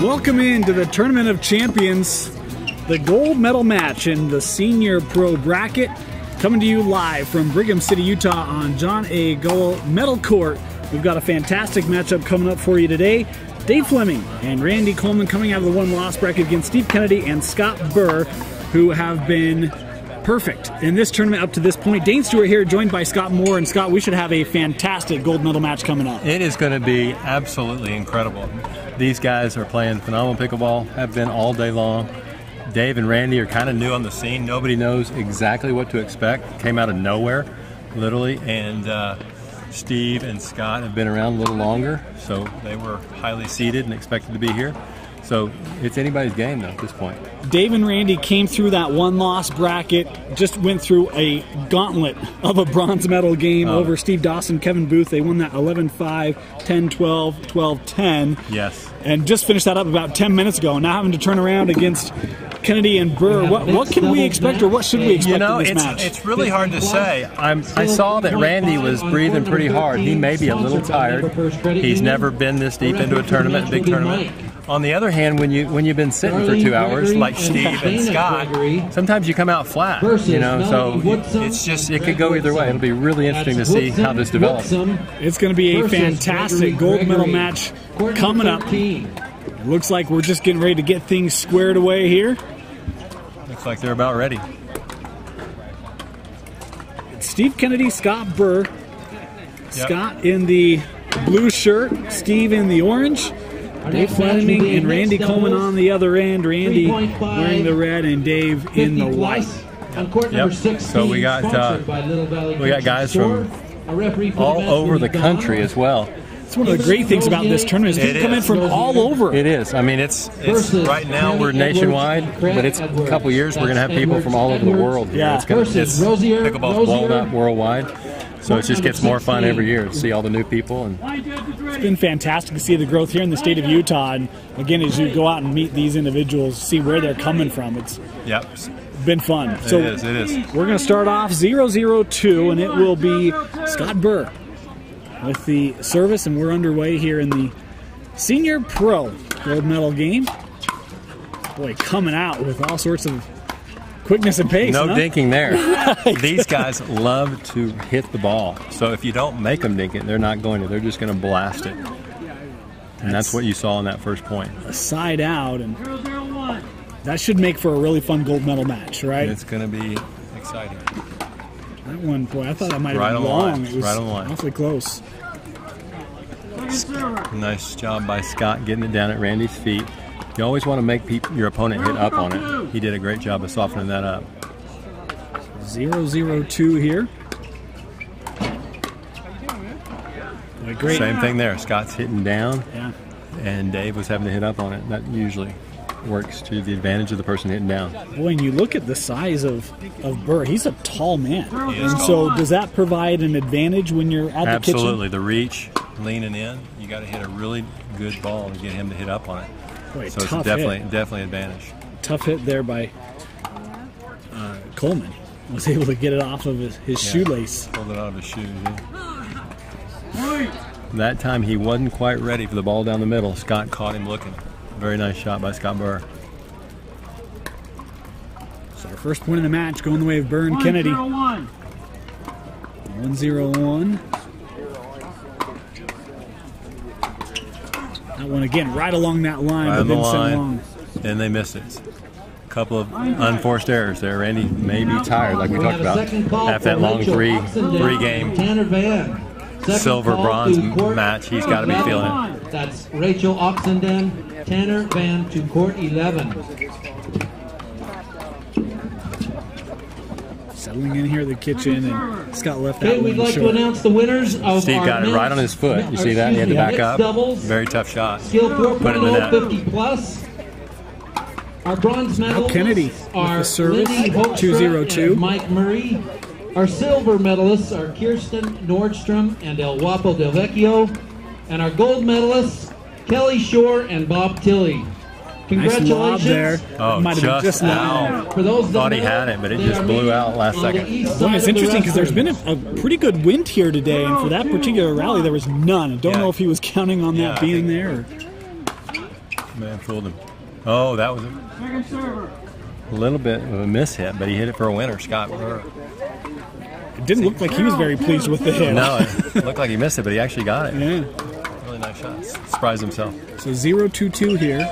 Welcome into the Tournament of Champions, the gold medal match in the Senior Pro Bracket. Coming to you live from Brigham City, Utah on John A. Gull Medal Court. We've got a fantastic matchup coming up for you today. Dave Fleming and Randy Coleman coming out of the one-loss bracket against Steve Kennedy and Scott Burr, who have been perfect in this tournament up to this point. Dane Stewart here, joined by Scott Moore. And Scott, we should have a fantastic gold medal match coming up. It is going to be absolutely incredible. These guys are playing phenomenal pickleball, have been all day long. Dave and Randy are kind of new on the scene. Nobody knows exactly what to expect. Came out of nowhere, literally. And Steve and Scott have been around a little longer, so they were highly seeded and expected to be here. So it's anybody's game though at this point. Dave and Randy came through that one-loss bracket, just went through a gauntlet of a bronze medal game over Steve Dawson, Kevin Booth. They won that 11-5, 10-12, 12-10. Yes. And just finished that up about 10 minutes ago. Now having to turn around against Kennedy and Burr. What can we expect, or what should we expect in this match? It's really hard to say. I saw that Randy was breathing pretty hard. He may be a little tired. He's never been this deep into a tournament, a big tournament. On the other hand, when you've been sitting for 2 hours, like Steve and Scott, sometimes you come out flat, you know. So it's just, it could go either way. It'll be really interesting to see how this develops. It's going to be a fantastic gold medal match coming up. Looks like we're just getting ready to get things squared away here. Looks like they're about ready. It's Steve Kennedy, Scott Burr. Yep. Scott in the blue shirt, Steve in the orange. Dave Fleming and Randy Coleman on the other end. Randy wearing the red and Dave in the white. Yep. So we got guys from all over the country as well. It's one of the great things about this tournament is people come in from all over. It is. I mean, it's right now we're nationwide, but it's a couple years we're going to have people from all over the world here. Yeah. It's pickleball's blown up worldwide. So it just gets more fun every year to see all the new people. And it's been fantastic to see the growth here in the state of Utah. And again, as you go out and meet these individuals, see where they're coming from. It's been fun. It is. We're going to start off 0-0-2, and it will be Scott Burr with the service, and we're underway here in the Senior Pro gold medal game. Boy, coming out with all sorts of quickness and pace. No dinking there. These guys love to hit the ball. So if you don't make them dink it, they're not going to. They're just going to blast it. And that's what you saw in that first point. A side out, and that should make for a really fun gold medal match, right? It's going to be exciting. That one, boy, I thought that might have been long. It was right on the line. Awfully close. Nice job by Scott getting it down at Randy's feet. You always want to make your opponent hit up on it. He did a great job of softening that up. 0-0-2 here. Great. Same thing there. Scott's hitting down, and Dave was having to hit up on it. That usually works to the advantage of the person hitting down. Boy, and you look at the size of Burr. He's a tall man. And so does that provide an advantage when you're at the kitchen? Absolutely. The reach, leaning in, you got to hit a really good ball to get him to hit up on it. Boy, so it's definitely advantage. Tough hit there by Coleman. Was able to get it off of his shoelace. Pulled it out of his shoes. That time he wasn't quite ready for the ball down the middle. Scott caught him looking. Very nice shot by Scott Burr. So our first point of the match going the way of Burr and Kennedy. 1-0-1. That one again right along that line, right but then line, so long. Then they missed it. A couple of unforced errors there. Randy may be tired, like we talked about, after that long three game silver bronze match. He's got to be feeling it. That's Rachel Oxenden, Tanner Van to court 11. Settling in here at the kitchen, and Scott left that one we'd like short. to announce the winners of Steve got it right on his foot. You see that? He had to back up. Very tough shot. Skill Put it in the net. 50 plus. Our bronze medalists Kennedy are with the service, Lindy Hoekstra 2-0-2. and Mike Murray. Our silver medalists are Kirsten Nordstrom and El Guapo Del Vecchio. And our gold medalists, Kelly Shore and Bob Tilley. Congratulations. Nice lob there. Oh, might have just out. For those thought he had it, but it just blew out last second. Well, it's interesting because there's been a pretty good wind here today, and for that particular rally, there was none. I don't know if he was counting on that being there. Or Man fooled him. Oh, that was a little bit of a miss hit, but he hit it for a winner, Scott Burr. It didn't look like he was very pleased with the hit. No, it looked like he missed it, but he actually got it. Yeah. Really nice shot. Surprised himself. So 0-2-2 here.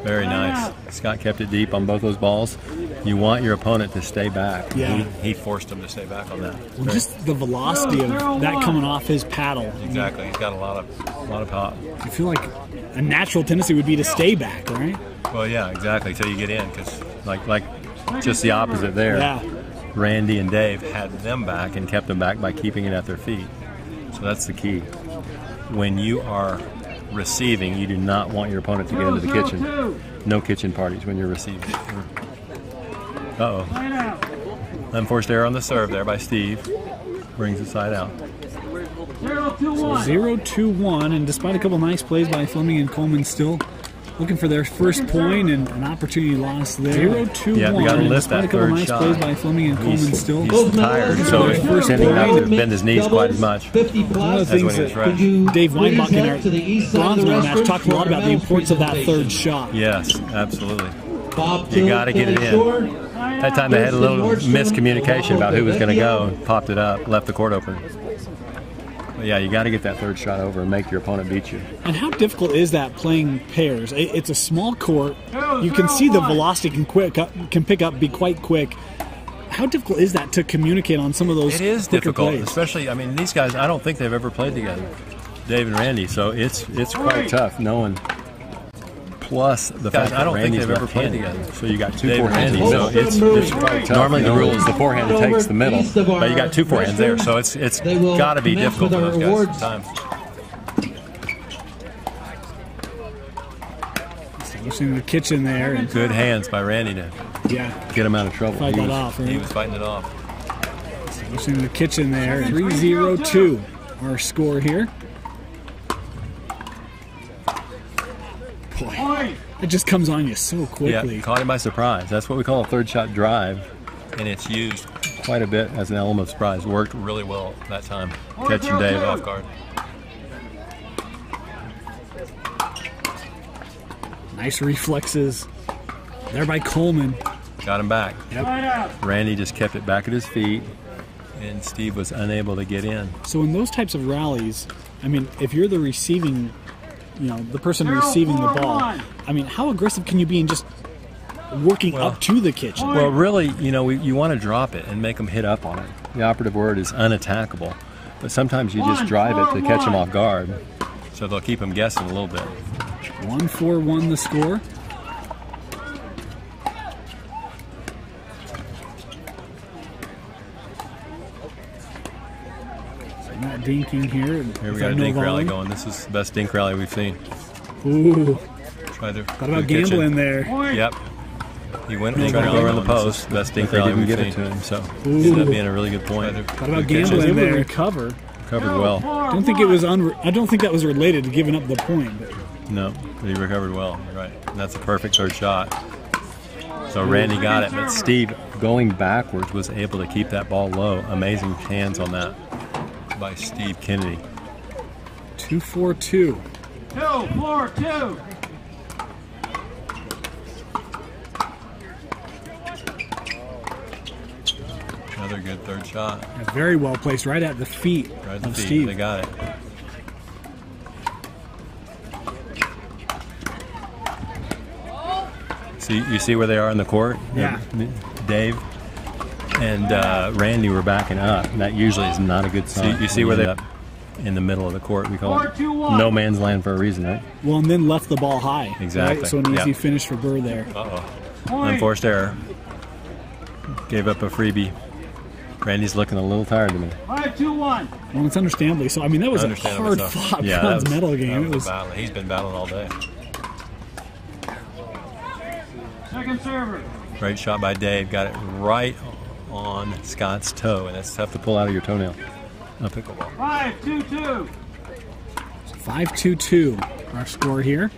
Very nice. Scott kept it deep on both those balls. You want your opponent to stay back. Yeah. He forced him to stay back on that. Well, just the velocity of that coming off his paddle. Exactly. He's got a lot of pop. I feel like a natural tendency would be to stay back, right? Well, yeah, exactly. Till you get in, because like just the opposite there. Yeah. Randy and Dave had them back and kept them back by keeping it at their feet. So that's the key. When you are receiving, you do not want your opponent to get into the kitchen. No kitchen parties when you're receiving. Uh-oh. Unforced error on the serve there by Steve. Brings it side out. So 0-2-1, and despite a couple nice plays by Fleming and Coleman, still looking for their first point and an opportunity lost there. 0-2-1. Yeah, we got to lift despite that a couple third nice shot. plays by Fleming and Coleman still. He's tired, so he's tending not to bend his knees quite as much. One of the things that Dave Weinbach in our bronze medal match talked a lot about the importance of that third shot. Yes, absolutely. You got to get it in. That time they had a little miscommunication about who was going to go. Popped it up, left the court open. But yeah, you got to get that third shot over and make your opponent beat you. And how difficult is that playing pairs? It's a small court. You can see the velocity can pick up, be quite quick. How difficult is that to communicate on some of those? It is difficult, plays? especially. I mean, these guys. I don't think they've ever played together, Dave and Randy. So it's quite tough knowing. Plus the fact that Randy's ever played together. So you got two forehands. So it's quite tough. Normally the rule is the forehand takes the middle, but you got two forehands there. So it's got to be difficult for those guys at times. Establishing the kitchen there. And good hands by Randy to get him out of trouble. Fight that off, right? He was fighting it off. Establishing the kitchen there. 3-0-2 our score here. Boy, it just comes on you so quickly. Yeah, caught him by surprise. That's what we call a third shot drive, and it's used quite a bit as an element of surprise. Worked really well that time, catching Dave off guard. Nice reflexes there by Coleman. Got him back. Yep. Randy just kept it back at his feet, and Steve was unable to get in. So in those types of rallies, I mean, if you're the receiving, the person receiving the ball, I mean, how aggressive can you be in just working up to the kitchen? Well, really, you want to drop it and make them hit up on it. The operative word is unattackable. But sometimes you just drive it to catch them off guard. So they'll keep them guessing a little bit. 1-4-1 the score. Not dinking here. Here we got a dink rally going. This is the best dink rally we've seen. Ooh. Thought about gambling there. Yep. He went and tried to go around the post. Best dink rally we've seen. To him, so ended up being a really good point. Thought about gambling there. Recovered well. I don't think that was related to giving up the point. But. No, but he recovered well. You're right. And that's a perfect third shot. So Randy got it, but Steve, going backwards, was able to keep that ball low. Amazing hands on that by Steve Kennedy. 2-4-2. 2-4-2. Another good third shot. Very well placed, right at the feet of Steve. They got it. You see where they are in the court? Yeah. Dave and Randy were backing up. And that usually is not a good sign. You see where they're in the middle of the court. We call it no man's land for a reason, right? Well, and then left the ball high. Exactly. Right? So an easy finish for Burr there. Unforced error. Gave up a freebie. Randy's looking a little tired to me. 5-2-1. Well, it's understandably so. I mean, that was a hard-fought bronze medal game. He's been battling all day. Second server. Great shot by Dave. Got it right on Scott's toe, and that's tough to pull out of your toenail. A pickleball. 5-2-2. 5-2-2 our score here.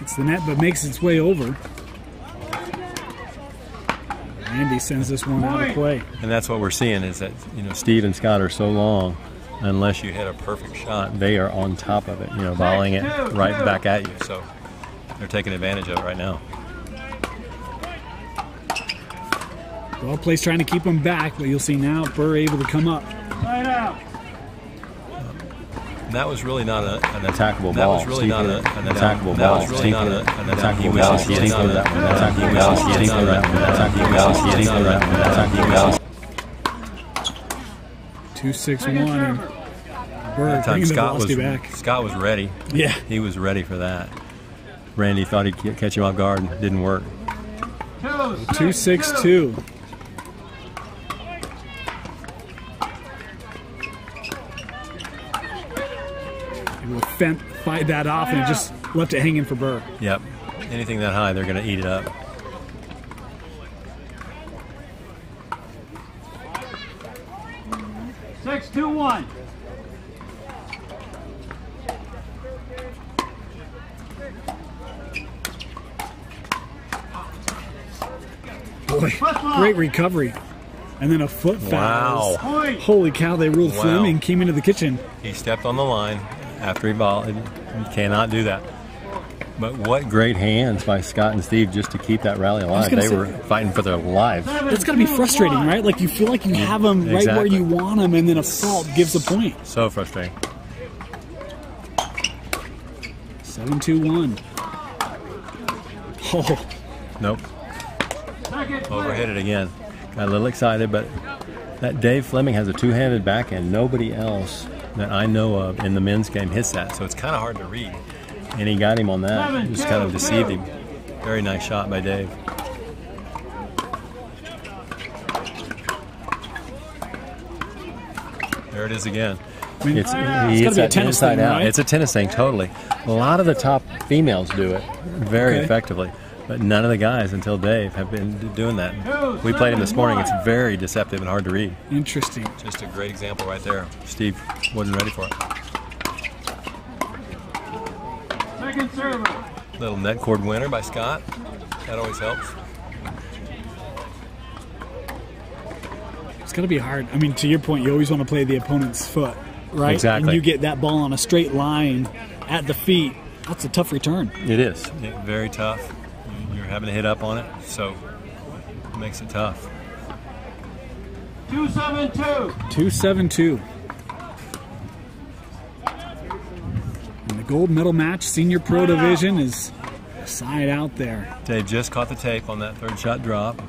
It's the net, but makes its way over. Randy sends this one out of play. And that's what we're seeing is that, you know, Steve and Scott are so long, unless you hit a perfect shot, they are on top of it, you know, volleying it right back at you. So they're taking advantage of it right now. Well, plays trying to keep them back, but you'll see now Burr able to come up. Side out. That was really not an attackable ball. That was really not an attackable That ball. was really not an attackable ball. Steve for that one. Attackable ball. Steve for that one. Attackable ball. Steve for that one. Attackable ball. 2-6-1. And Burr bringing the velocity back. Scott was ready. Yeah. He was ready for that. Randy thought he'd catch him off guard. Didn't work. 2-6-2. Will fight that off and just left it hanging for Burr. Yep. Anything that high, they're going to eat it up. Six, 2-1. Boy, great recovery. And then a foot foul. Wow. Holy cow, they ruled Wow. Fleming, came into the kitchen. He stepped on the line after he volleyed. You cannot do that. But what great hands by Scott and Steve just to keep that rally alive. They were fighting for their lives. That's got to be frustrating, right? Like you feel like you have them right where you want them, and then a fault gives a point. So frustrating. 7-2-1. Oh. Nope. Overhit it again. Got a little excited, but that Dave Fleming has a two-handed backhand. Nobody else that I know of in the men's game hits that, so it's kind of hard to read. And he got him on that. Just kind of deceived him. Very nice shot by Dave. There it is again. I mean, It's gotta be a tennis thing, right? It's a tennis thing, totally. A lot of the top females do it very effectively, but none of the guys until Dave have been doing that. We played him this morning. It's very deceptive and hard to read. Interesting. Just a great example right there. Steve wasn't ready for it. Second server. Little net cord winner by Scott. That always helps. It's got to be hard. I mean, to your point, you always want to play the opponent's foot, right? Exactly. And you get that ball on a straight line at the feet. That's a tough return. It is. Very tough. You're having to hit up on it, so it makes it tough. 2-7-2. 2-7-2. And the gold medal match, senior pro division, is a side out there. Dave just caught the tape on that third shot drop.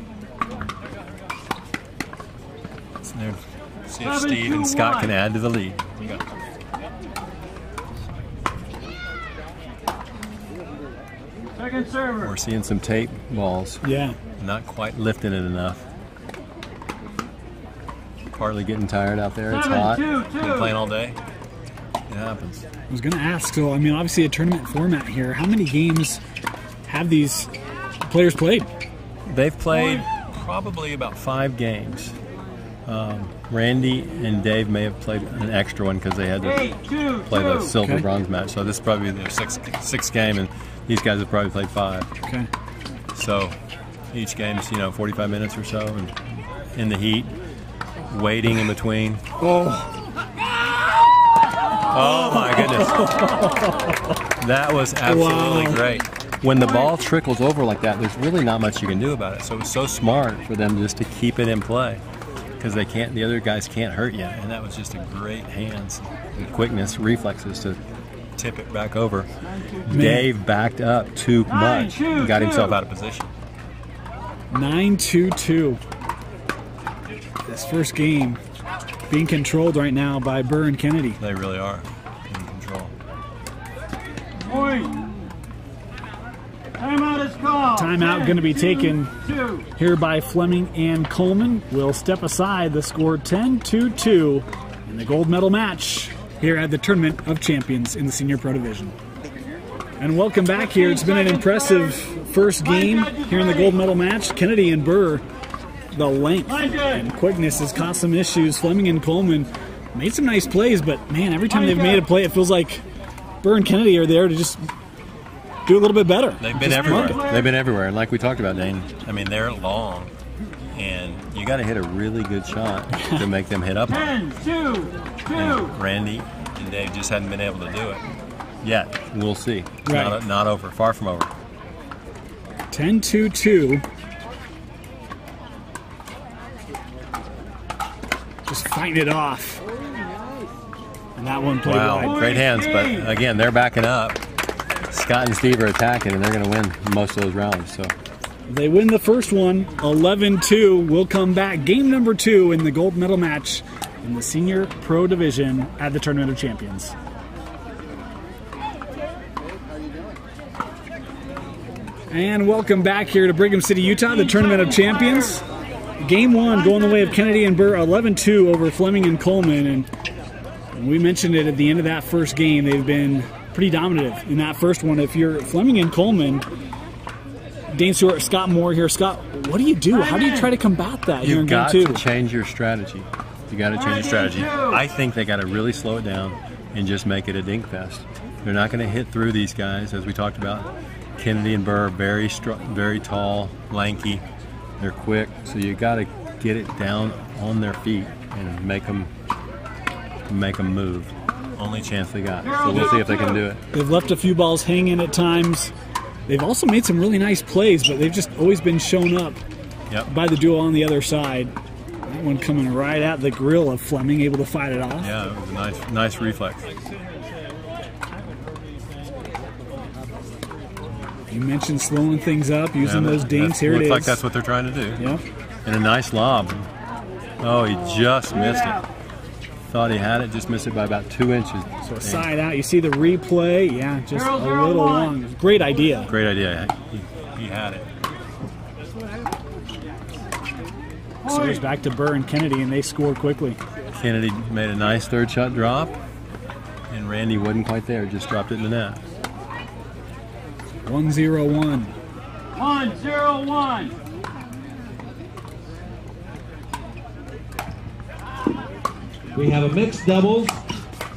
So there, see if Steve and Scott can add to the lead. We got Second server. We're seeing some tape balls. Yeah. not quite lifting it enough. Partly getting tired out there. It's hot. Been playing all day. It happens. I was going to ask, so I mean, obviously a tournament format here. How many games have these players played? They've played probably about 5 games. Randy and Dave may have played an extra one because they had to play the silver bronze match. So this is probably their sixth game, and these guys have probably played 5. Okay. So each game's 45 minutes or so, and in the heat, waiting in between. Oh my goodness. That was absolutely great. When the ball trickles over like that, there's really not much you can do about it. So it was so smart for them just to keep it in play because they can't. The other guys can't hurt you, and that was just a great hands and quickness, reflexes to tip it back over. Dave backed up too much and got himself out of position. 9-2-2. This first game being controlled right now by Burr and Kennedy. They really are in control. Timeout is called. Timeout going to be taken here by Fleming and Coleman. We'll step aside. The score 10-2-2 in the gold medal match here at the Tournament of Champions in the Senior Pro Division. And welcome back here. It's been an impressive first game here in the gold medal match. Kennedy and Burr, the length and quickness has caused some issues. Fleming and Coleman made some nice plays, but man, every time they've made a play, it feels like Burr and Kennedy are there to just do a little bit better. They've been everywhere. They've been everywhere, and like we talked about, Dane, I mean, they're long, And you got to hit a really good shot to make them hit up. 10, 2, 2. And Randy and Dave just hadn't been able to do it yet. We'll see. Right. Not over. Far from over. 10-2-2. Just fighting it off. And that one played wide. Great hands, but again, they're backing up. Scott and Steve are attacking, and they're going to win most of those rallies. So they win the first one, 11-2. We'll come back. Game number 2 in the gold medal match in the Senior Pro Division at the Tournament of Champions. And welcome back here to Brigham City, Utah, the Tournament of Champions. Game 1 going the way of Kennedy and Burr, 11-2 over Fleming and Coleman. And we mentioned it at the end of that first game. They've been pretty dominant in that first one. If you're Fleming and Coleman, Dane Stewart, Scott Moore here. Scott, what do you do? How do you try to combat that here in game 2? You've got to change your strategy. You got to change your strategy. I think they got to really slow it down and just make it a dink fest. They're not going to hit through these guys, as we talked about. Kennedy and Burr, very tall, lanky. They're quick, so you got to get it down on their feet and make them move. Only chance they got. So we'll see if they can do it. They've left a few balls hanging at times. They've also made some really nice plays, but they've just always been shown up by the duo on the other side. That one coming right at the grill of Fleming, able to fight it off. Yeah, it was a nice reflex. You mentioned slowing things up, using those dinks. Here it is. Looks like that's what they're trying to do. Yep. And a nice lob. Oh, he just missed it. Thought he had it, just missed it by about 2 inches. So a side out. You see the replay. Yeah, just a little long. Great idea. Great idea. He had it. So it's back to Burr and Kennedy, and they score quickly. Kennedy made a nice third shot drop, and Randy wasn't quite there, just dropped it in the net. 1-0-1. 1-0-1. We have a mixed doubles,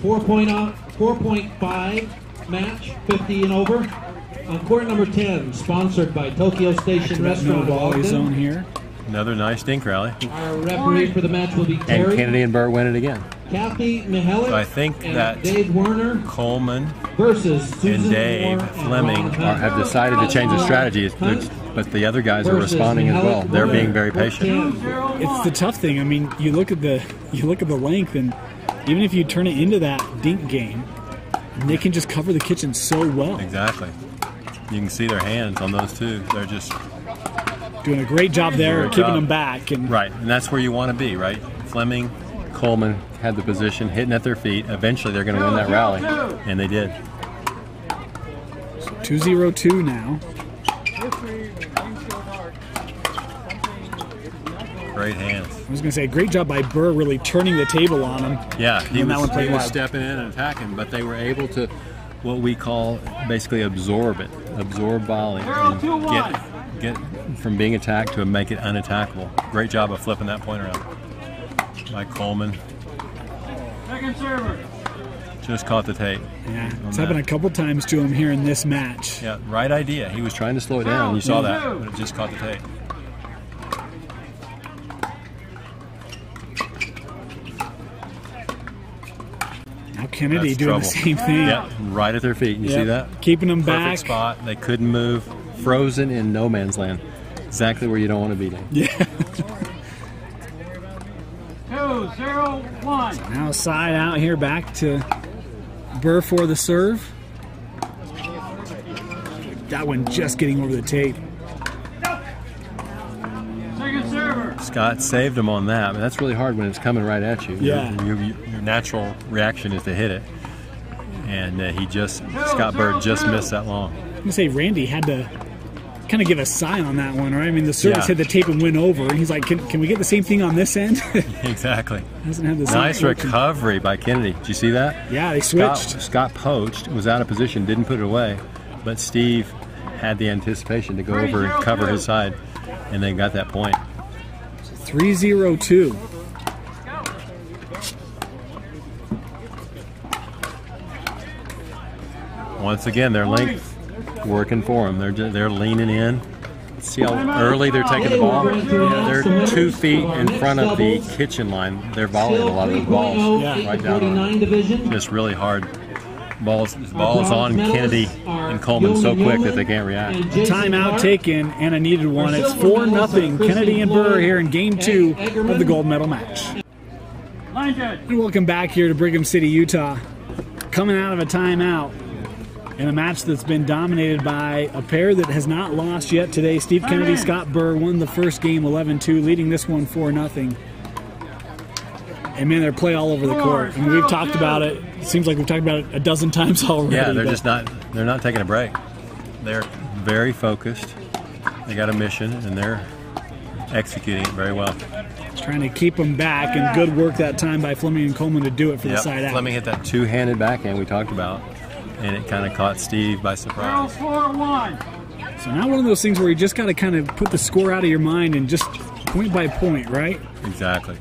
4.5 match, 50 and over. On court number 10, sponsored by Tokyo Station Restaurant volley zone Ogden. here. Another nice dink rally. Our referee for the match will be Terry. And Kennedy and Burr win it again. Kathy Mihalik So I think and that Dave Werner Coleman versus Susan and Dave Moore and Fleming Ron Hunt. have decided to change the strategy, but the other guys are responding as well. They're being very patient. It's the tough thing. I mean, you look at the length, and even if you turn it into that dink game, they can just cover the kitchen so well. Exactly. You can see their hands on those two. They're just doing a great job there, keeping them back. And right, and that's where you want to be, right? Fleming, Coleman had the position, hitting at their feet. Eventually, they're going to win that rally, and they did. So 2-0-2 now. Great hands. I was going to say, great job by Burr really turning the table on him. Yeah, he was wide. stepping in and attacking, but they were able to, what we call basically absorb volley, and get from being attacked to make it unattackable. Great job of flipping that point around by Coleman. Second server. Just caught the tape. Yeah, it's happened a couple times to him here in this match. Yeah, right idea. He was trying to slow it down. You saw that, but it just caught the tape. Now Kennedy That's doing trouble. the same thing. Yeah, right at their feet. You see that? Keeping them Perfect back. spot. They couldn't move. Frozen in no man's land. Exactly where you don't want to be. Dave. Yeah. 2-0-1. Now side out here, back to Burr for the serve. That one just getting over the tape. Second server. Scott saved him on that, but that's really hard when it's coming right at you. Yeah. Your natural reaction is to hit it. And Scott Burr just missed that long. I'm going to say Randy had to kind of give a sign on that one, right? I mean, the service hit the tape and went over, and he's like, can we get the same thing on this end? Exactly. Doesn't have the same Nice fortune. recovery by Kennedy. Did you see that? Yeah, they switched. Scott poached, was out of position, didn't put it away, but Steve had the anticipation to go over and cover his side, and they got that point. 3-0-2. Once again, their length working for them. They're leaning in, see how early they're taking the ball? Yeah, they're 2 feet in front of the kitchen line. They're volleying a lot of those balls right down on them. Just really hard. Balls on Kennedy and Coleman so quick that they can't react. Timeout taken, and a needed one. It's 4-0. Kennedy and Burr here in Game 2 of the gold medal match. And welcome back here to Brigham City, Utah. Coming out of a timeout in a match that's been dominated by a pair that has not lost yet today. Steve Kennedy, Scott Burr won the first game 11-2, leading this one 4-0. And man, they're play all over the court. I mean, we've talked about it. It seems like we've talked about it a dozen times already. Yeah, they're not taking a break. They're very focused. They got a mission, and they're executing it very well. Trying to keep them back, and good work that time by Fleming and Coleman to do it for the side out. Fleming hit that two-handed backhand we talked about, and it kind of caught Steve by surprise. So now one of those things where you just got to kind of put the score out of your mind and just point by point, right? Exactly.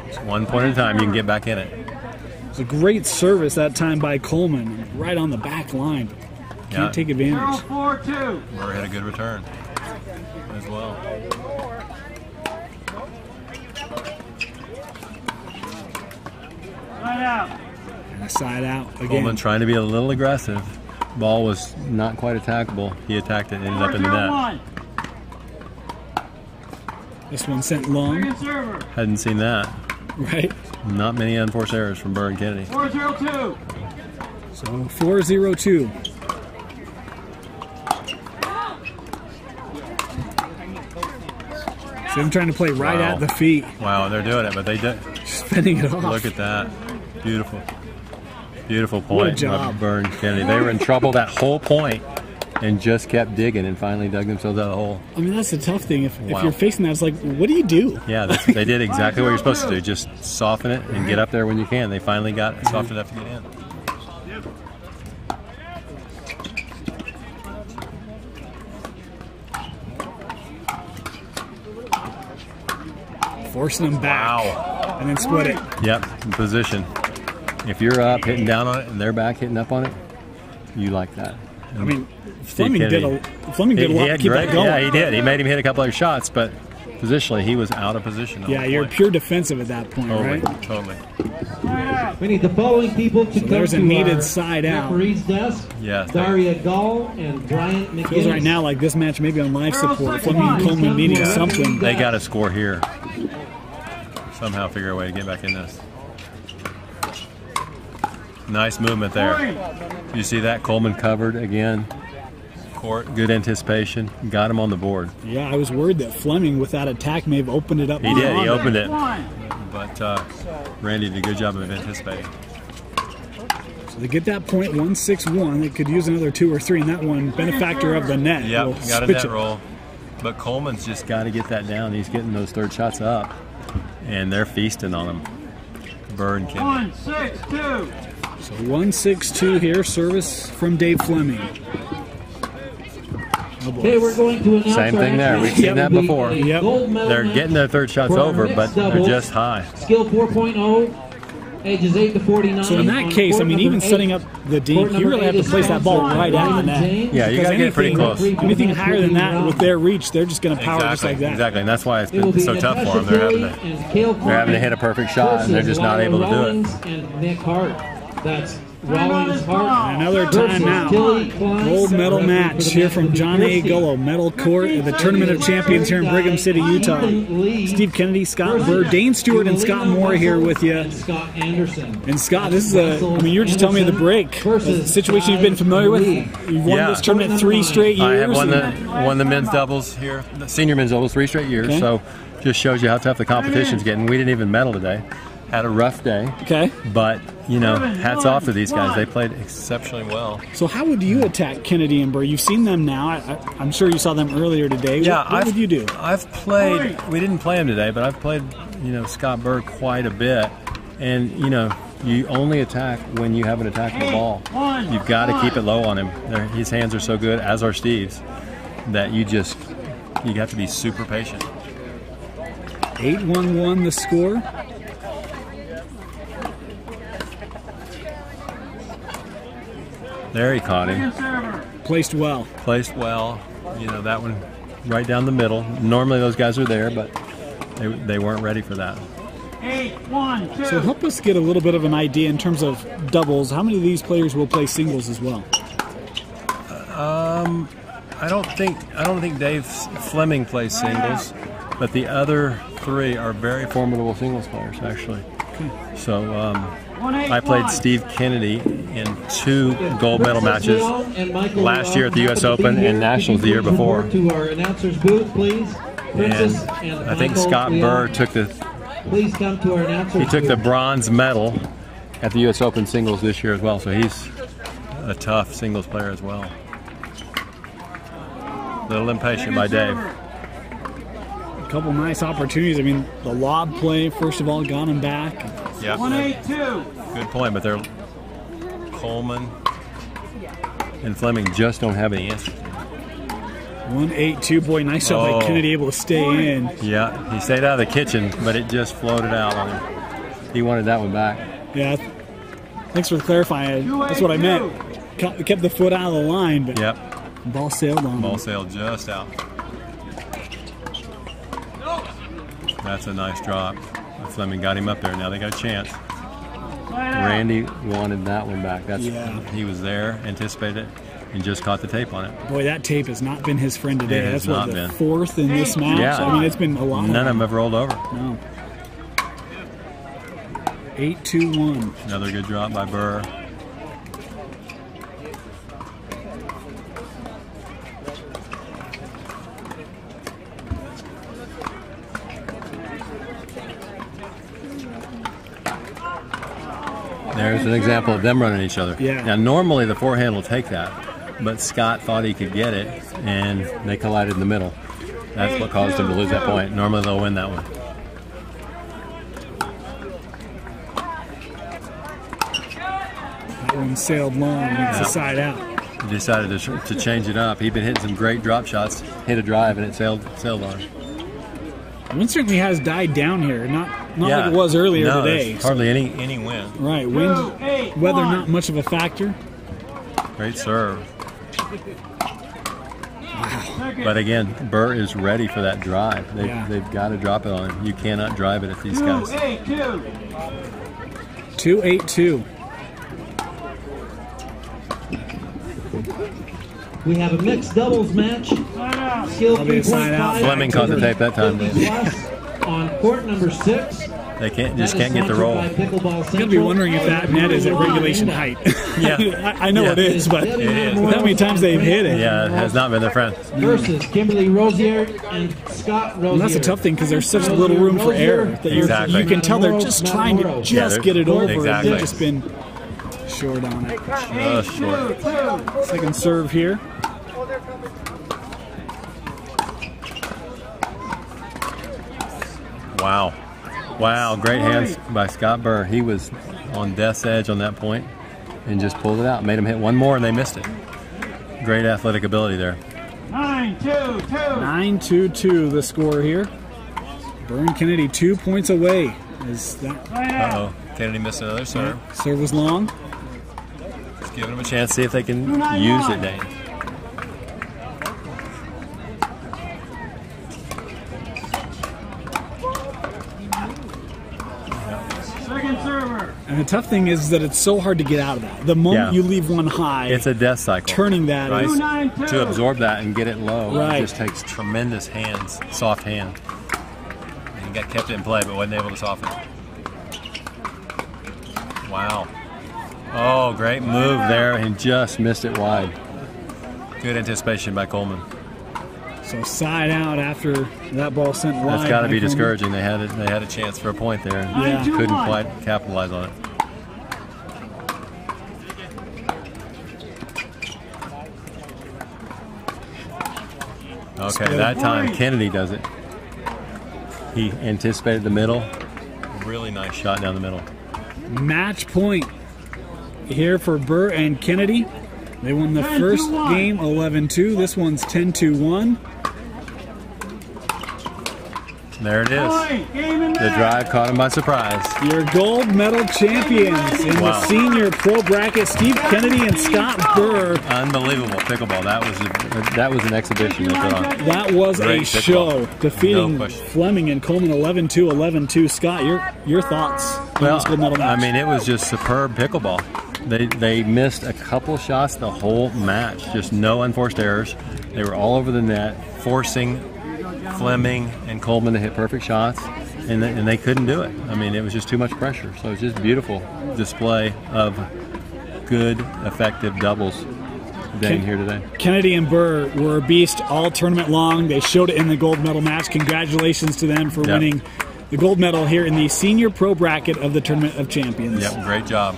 Just 1 point at a time, you can get back in it. It's a great service that time by Coleman, right on the back line. Can't take advantage. Burr had a good return as well. Side out. And a side out again. Coleman trying to be a little aggressive. Ball was not quite attackable. He attacked it and ended up in the net. This one sent long. Hadn't seen that. Right. Not many unforced errors from Burr and Kennedy. 4-0-2. So 4-0-2. So I'm trying to play right at the feet. Wow, they're doing it, but they did. Spinning it off. Look at that. Beautiful. Beautiful point by Burr and Kennedy. They were in trouble that whole point and just kept digging and finally dug themselves out of the hole. I mean, that's the tough thing. If you're facing that, it's like, what do you do? Yeah, they did exactly what you're supposed to do. Just soften it and get up there when you can. They finally got it soft enough to get in. Forcing them back. Wow. And then split it. Yep, in position. If you're up, hitting down on it, and they're back hitting up on it, you like that. I mean, Fleming did a lot to keep that going. Yeah, he did. He made him hit a couple other shots, but positionally, he was out of position. Yeah, you're pure defensive at that point, right? Totally. We need the following people to come there's a to needed our side out. referee's desk. Yes. Daria Gall and Bryant McGinnis. Feels right now like this match may be on life support. Fleming and Coleman needing something. They got to score here. Somehow figure a way to get back in this. Nice movement there. You see that? Coleman covered again. Court, good anticipation. Got him on the board. Yeah, I was worried that Fleming, with that attack, may have opened it up. He did. He opened it. But Randy did a good job of anticipating. So they get that point, 1-6-1. They could use another 2 or 3, and that one, benefactor of the net. Yep, got a net roll. But Coleman's just got to get that down. He's getting those third shots up, and they're feasting on him. Burr and Kennedy. 1-6-2. So 1-6-2 here, service from Dave Fleming. Okay, we're going to announce same thing there. We've seen that before. They're getting their third shots over, but they're just high. Skill 4.0, ages 8 to 49. So in that case, I mean, even setting up the dink, you really have to place that ball right at the net. Yeah, you got to get pretty close. Anything higher than that, with their reach, they're just going to power just like that. Exactly, and that's why it's been so tough for them. They're having to hit a perfect shot, and they're just not able to do it. And Nick Hart. That's Rollins Hart. Another timeout. Gold medal match here from John A. Gullo Medal Court at the Tournament of Champions here in Brigham City, Utah. Steve Kennedy, Scott Burr, Dane Stewart, and Scott Moore here with you. Scott Anderson. And Scott, this is I mean, you were just telling me the break. A situation you've been familiar with. You've won this tournament 3 straight years. I have won the men's doubles here, the senior men's doubles 3 straight years. Okay. So just shows you how tough the competition's getting. We didn't even medal today. Had a rough day. Okay. But, you know, hats off to these guys. They played exceptionally well. So how would you attack Kennedy and Burr? You've seen them now. I'm sure you saw them earlier today. Yeah. What would you do? I've played, we didn't play them today, but I've played, you know, Scott Burr quite a bit. And, you know, you only attack when you have an attackable ball. You've got to keep it low on him. His hands are so good, as are Steve's, that you have to be super patient. 8-1-1 the score. There he caught him. Placed well. Placed well. You know, that one right down the middle. Normally those guys are there, but they weren't ready for that. 8-1-2. So help us get a little bit of an idea in terms of doubles. How many of these players will play singles as well? I don't think Dave Fleming plays singles, but the other three are very formidable singles players, actually. Okay. So I played Steve Kennedy in 2 gold medal matches last year at the U.S. Open and Nationals the year before. To our announcers booth, please. And I think Scott Burr took Please come to our announcers. He took the bronze medal at the U.S. Open singles this year as well, so he's a tough singles player as well. A little impatient by Dave. A couple nice opportunities. I mean, the lob play, first of all, got him back. Yeah. 1-8-2. Good point, but they're Coleman and Fleming just don't have any answers. 1-8-2. Boy, nice shot by Kennedy, able to stay in. Yeah, he stayed out of the kitchen, but it just floated out on him. He wanted that one back. Yeah, thanks for clarifying. That's what I meant. Kept the foot out of the line, but Yep. ball sailed on. Ball sailed just out. That's a nice drop. Fleming got him up there. Now they got a chance. Randy wanted that one back. He was there, anticipated it, and just caught the tape on it. Boy, that tape has not been his friend today. It has That's not the been. 4th in this match. Yeah. I mean, it's been a lot. None of them have rolled over. No. 8-2-1. Another good drop by Burr. There's an example of them running each other. Yeah. Now, normally the forehand will take that, but Scott thought he could get it, and they collided in the middle. That's what caused him to lose that point. Normally they'll win that one. That one sailed long and it's a side out. He decided to change it up. He'd been hitting some great drop shots, hit a drive, and it sailed on him. Wind certainly has died down here. Not like it was earlier today. There's hardly any wind. Right, wind, weather not much of a factor. Great serve. But again, Burr is ready for that drive. They've got to drop it on him. You cannot drive it at these guys. 2-8-2. We have a mixed doubles match. Skill That'll be a side out. 3.5. Fleming caught the tape that time. Plus on court number 6. They can't get the roll. I'm going to be wondering if that net is at regulation height. Yeah. I know it is, but It is. how many times they've hit it. Yeah, it has not been their friend. Versus Kimberly Rosier and Scott Rosier. And that's a tough thing because there's such little room for error that Exactly. you can tell they're just trying to get it over. Exactly. They've just been short on it. Just short. Second serve here. Wow. Wow, great hands by Scott Burr. He was on death's edge on that point and just pulled it out. Made him hit one more and they missed it. Great athletic ability there. 9-2-2. 9-2-2 the score here. Burr and Kennedy 2 points away. Is that Uh-oh. Kennedy missed another serve. serve was long? Let's give them a chance, see if they can use it, Dane. Second server. And the tough thing is that it's so hard to get out of that. The moment you leave one high, It's a death cycle. turning that Right. is 2-9-2. To absorb that and get it low, Right. it just takes tremendous hands, soft hand. And he kept it in play, but wasn't able to soften it. Wow. Oh, great move there, and just missed it wide. Good anticipation by Coleman. so side out after that ball sent wide. That's got to by be Coleman. discouraging. They had a chance for a point there, and Yeah. couldn't quite capitalize on it. Okay, that time Kennedy does it. He anticipated the middle. Really nice shot down the middle. Match point here for Burr and Kennedy. They won the first game 11-2. This one's 10-1. There it is. Point. Game in The there. drive caught him by surprise. Your gold medal champions in Wow. the senior pro bracket, Steve Kennedy and Scott Burr. Unbelievable pickleball. That was an exhibition they put on. That was Great a show, pickleball. defeating No question. Fleming and Coleman 11-2, 11-2. Scott, your thoughts on Well, this gold medal match? I mean, it was just superb pickleball. They missed a couple shots the whole match. Just no unforced errors. They were all over the net, forcing Fleming and Coleman to hit perfect shots, and they couldn't do it. I mean, it was just too much pressure. So it's just beautiful display of good, effective doubles game here today. Kennedy and Burr were a beast all tournament long. They showed it in the gold medal match. Congratulations to them for winning the gold medal here in the senior pro bracket of the Tournament of Champions. Yep, great job.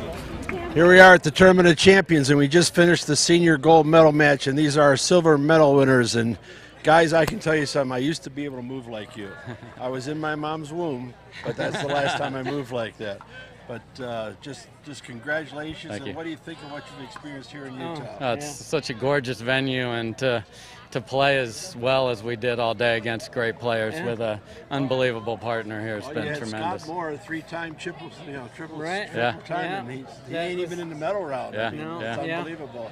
Here we are at the Tournament of Champions, and we just finished the senior gold medal match, and these are our silver medal winners. And guys, I can tell you something. I used to be able to move like you. I was in my mom's womb, but that's the last time I moved like that. But just congratulations. Thank and you. what do you think of what you've experienced here in Utah? It's such a gorgeous venue, and to play as well as we did all day against great players with an unbelievable partner here has Well, been you had tremendous. Scott Moore, three-time triple Right. Yeah. time, and he ain't even in the medal round. Yeah. I mean, Yeah. it's Yeah. unbelievable.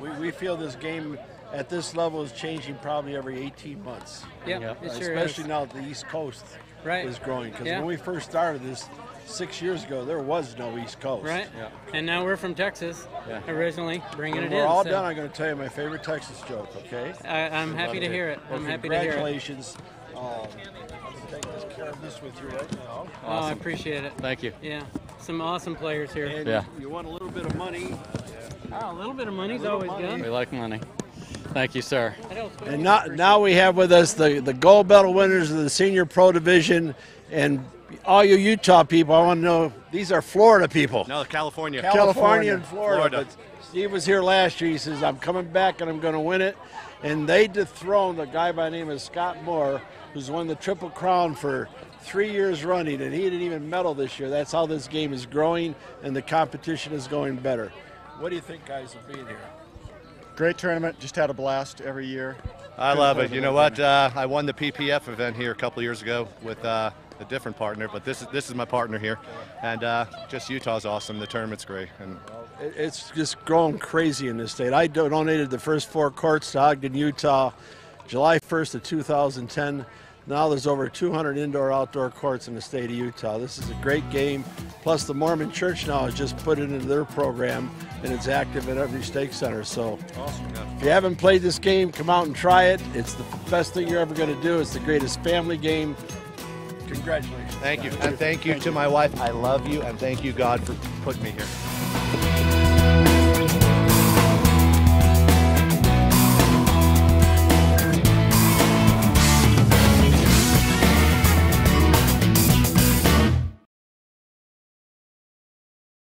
We feel this game at this level is changing probably every 18 months. Yep, Yep. it sure Especially is. now that the East Coast Right. is growing. Because Yeah. when we first started this 6 years ago, there was no East Coast. Right. And now we're from Texas, originally bringing When it we're in. all so done, I'm going to tell you my favorite Texas joke, okay? I'm happy to hear it. Well, I'm happy to hear it. congratulations. I'm taking care of this with you right now. Oh, I appreciate it. Thank you. Yeah. Some awesome players here. And Yeah. you want a little bit of money. Oh, a little bit of money's little always money. We good. like money. Thank you, sir. And now we have with us the gold medal winners of the senior pro division. And all you Utah people, I want to know, these are Florida people. No, California. California and Florida. Florida. But Steve was here last year. He says, I'm coming back and I'm going to win it. And they dethroned a guy by the name of Scott Moore, who's won the Triple Crown for 3 years running, and he didn't even medal this year. That's how this game is growing, and the competition is going better. What do you think, guys, of being here? Great tournament. Just had a blast every year. I love it. You know what? I won the PPF event here a couple years ago with a different partner, but this is my partner here, and just Utah's awesome. The tournament's great, and It's just growing crazy in this state. I donated the first 4 courts to Ogden, Utah, July 1st of 2010. Now there's over 200 indoor-outdoor courts in the state of Utah. This is a great game. Plus, the Mormon Church now has just put it into their program, and it's active at every stake center. So, if you haven't played this game, come out and try it. It's the best thing you're ever going to do. It's the greatest family game. Congratulations. thank you. And thank you to my wife. I love you, and thank you, God, for putting me here.